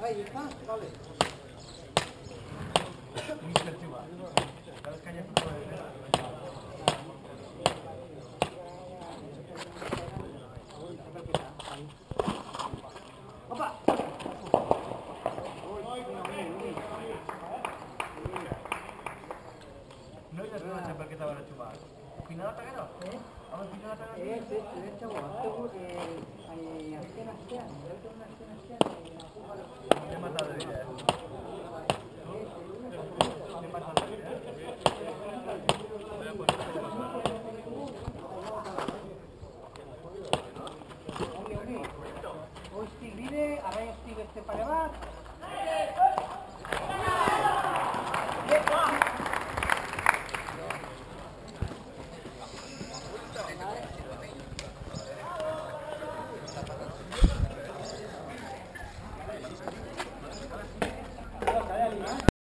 Ahí está, vale. Opa. No ya no sé por qué estaba chupado. ¿Final hasta que no? ¿Vamos a final hasta que no? ¿Qué matado de vida? ¿Qué matado de vida? Hoy si vive, ahora ya sigue este para llevar.